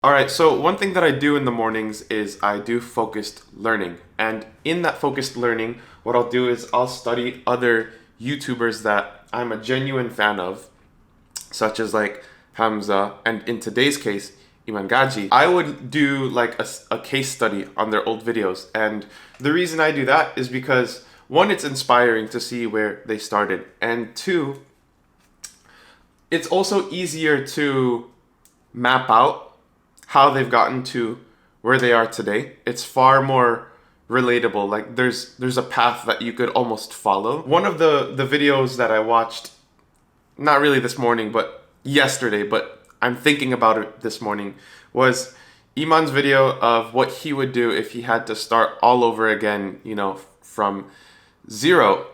All right, so one thing that I do in the mornings is I do focused learning. And in that focused learning, what I'll do is I'll study other YouTubers that I'm a genuine fan of, such as like Hamza, and in today's case, Iman Gaji. I would do like a case study on their old videos. And the reason I do that is because one, it's inspiring to see where they started. And two, it's also easier to map out how they've gotten to where they are today. It's far more relatable. Like there's a path that you could almost follow. One of the videos that I watched, not really this morning, but yesterday, but I'm thinking about it this morning, was Iman's video of what he would do if he had to start all over again, from zero.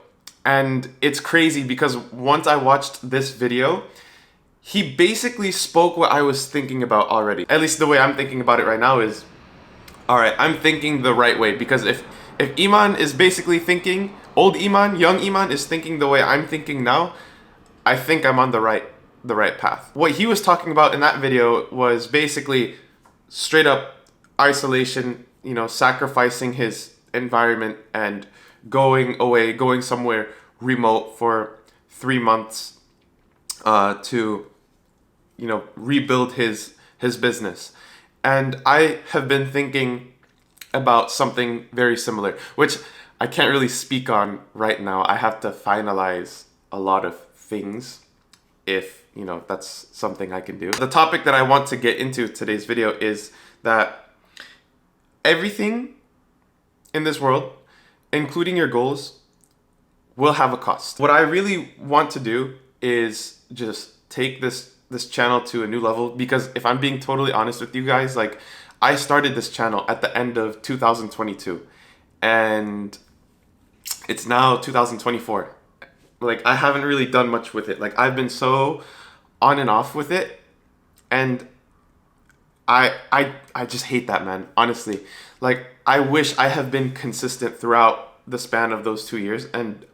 And it's crazy because once I watched this video, he basically spoke what I was thinking about already. At least the way I'm thinking about it right now is, all right, I'm thinking the right way. Because if Iman is basically thinking, old Iman, young Iman is thinking the way I'm thinking now, I think I'm on the right path. What he was talking about in that video was basically straight up isolation, sacrificing his environment and going away, going somewhere remote for 3 months to rebuild his business. And I have been thinking about something very similar, which I can't really speak on right now. I have to finalize a lot of things if that's something I can do. The topic that I want to get into today's video is that everything in this world, including your goals, will have a cost. What I really want to do is just take this channel to a new level, because if I'm being totally honest with you guys, like, I started this channel at the end of 2022 and it's now 2024. Like, I haven't really done much with it. Like, I've been so on and off with it, and I just hate that, man. Honestly, like, I wish I have been consistent throughout the span of those 2 years, and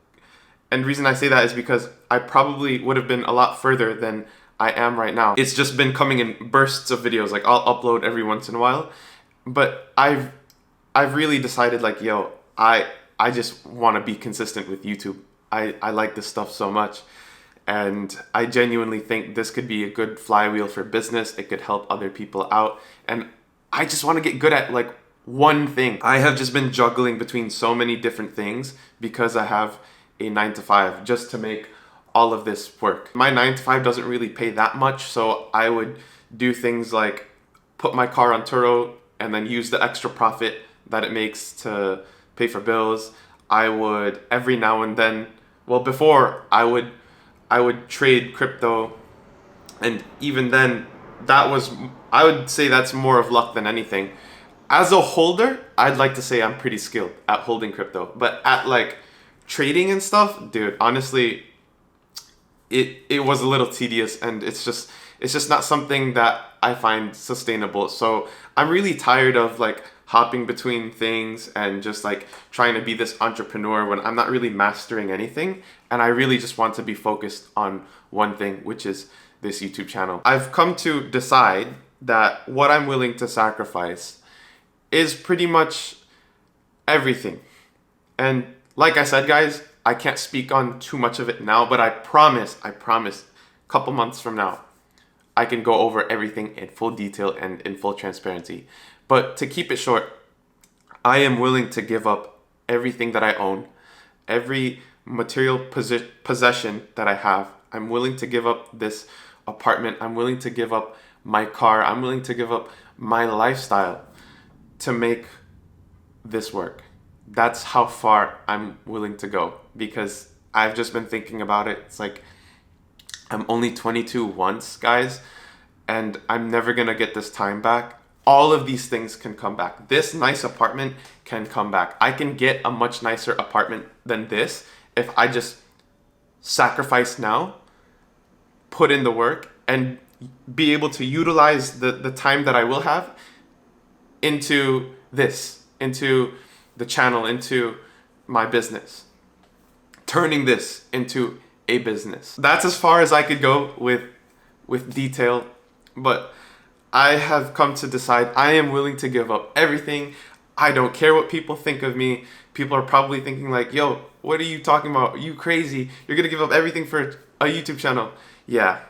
reason I say that is because I probably would have been a lot further than I am right now. It's just been coming in bursts of videos. Like, I'll upload every once in a while, but I've really decided, like, yo, I just want to be consistent with YouTube. I like this stuff so much, and I genuinely think this could be a good flywheel for business. It could help other people out, and I just want to get good at, like, one thing. I have just been juggling between so many different things because I have a 9 to 5 just to make all of this work. My 9 to 5 doesn't really pay that much, so I would do things like put my car on Turo and then use the extra profit that it makes to pay for bills. I would every now and then, well, before I would trade crypto, and even then I would say that's more of luck than anything. As a holder, I'd like to say I'm pretty skilled at holding crypto, but at, like, trading and stuff, dude, honestly, it was a little tedious, and it's just not something that I find sustainable. So I'm really tired of, like, hopping between things and just, like, trying to be this entrepreneur when I'm not really mastering anything, and I really just want to be focused on one thing, which is this YouTube channel. I've come to decide that what I'm willing to sacrifice is pretty much everything. And like I said, guys, I can't speak on too much of it now, but I promise, a couple months from now, I can go over everything in full detail and in full transparency. But to keep it short, I am willing to give up everything that I own, every material possession that I have. I'm willing to give up this apartment. I'm willing to give up my car. I'm willing to give up my lifestyle to make this work. That's how far I'm willing to go, because I've just been thinking about it. It's like, I'm only 22 once, guys, and I'm never gonna get this time back. All of these things can come back. This nice apartment can come back. I can get a much nicer apartment than this if I just sacrifice now, put in the work, and be able to utilize the time that I will have into this, into the channel, into my business, turning this into a business. That's as far as I could go with detail, but I have come to decide I am willing to give up everything. I don't care what people think of me. People are probably thinking like, yo, what are you talking about? Are you crazy? You're gonna give up everything for a YouTube channel. Yeah,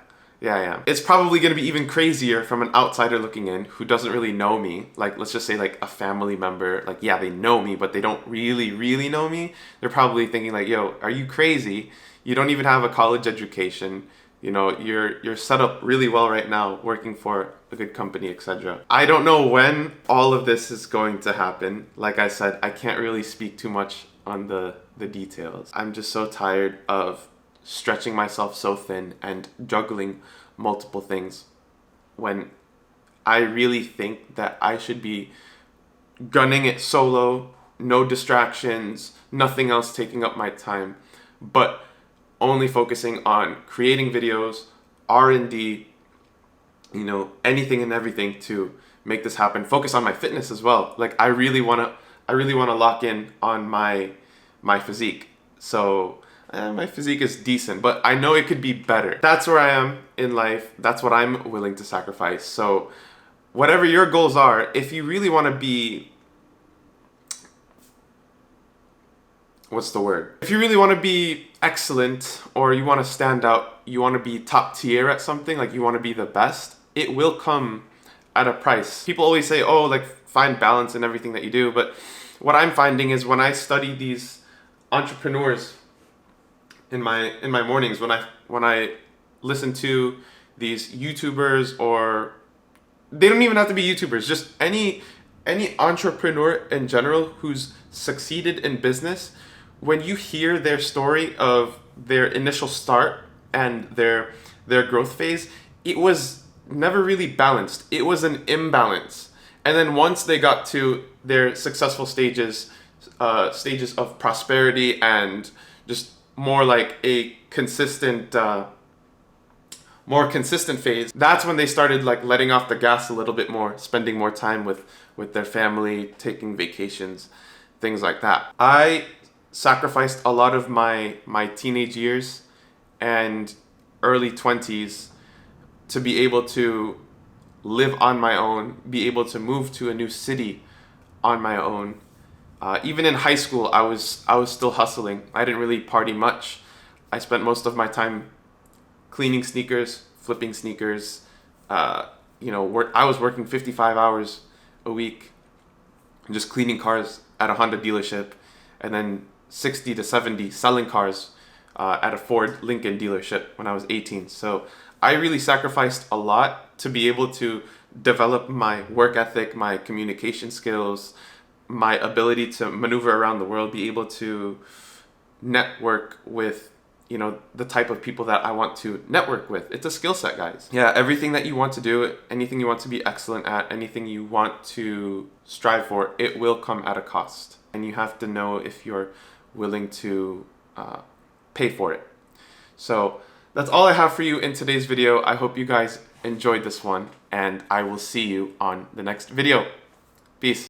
I am. It's probably gonna be even crazier from an outsider looking in who doesn't really know me. Like, let's just say like a family member, like, yeah, they know me, but they don't really know me. They're probably thinking like, yo, are you crazy? You don't even have a college education. You know, you're set up really well right now, working for a good company, etc. I don't know when all of this is going to happen. Like I said, I can't really speak too much on the details. I'm just so tired of stretching myself so thin and juggling multiple things when I really think that I should be gunning it solo, no distractions, nothing else taking up my time, but only focusing on creating videos, R&D, you know, anything and everything to make this happen. Focus on my fitness as well. Like, I really want to lock in on my physique. So my physique is decent, but I know it could be better. That's where I am in life. That's what I'm willing to sacrifice. So whatever your goals are, if you really want to be, what's the word? If you really want to be excellent, or you want to stand out, you want to be top tier at something, like you want to be the best, it will come at a price. People always say, oh, like, find balance in everything that you do. But what I'm finding is when I study these entrepreneurs in my mornings, when I listen to these YouTubers, or they don't even have to be YouTubers, just any entrepreneur in general who's succeeded in business, when you hear their story of their initial start and their growth phase, it was never really balanced. It was an imbalance. And then once they got to their successful stages of prosperity and just more like a consistent, more consistent phase, that's when they started like letting off the gas a little bit more, spending more time with their family, taking vacations, things like that. I sacrificed a lot of my teenage years and early 20s to be able to live on my own, be able to move to a new city on my own. Even in high school, I was still hustling. I didn't really party much. I spent most of my time cleaning sneakers, flipping sneakers. I was working 55 hours a week, just cleaning cars at a Honda dealership, and then 60 to 70 selling cars at a Ford Lincoln dealership when I was 18. So I really sacrificed a lot to be able to develop my work ethic, my communication skills, my ability to maneuver around the world, be able to network with, you know, the type of people that I want to network with. It's a skill set, guys. Yeah, everything that you want to do, anything you want to be excellent at, anything you want to strive for, it will come at a cost. And you have to know if you're willing to pay for it. So that's all I have for you in today's video. I hope you guys enjoyed this one, and I will see you on the next video. Peace.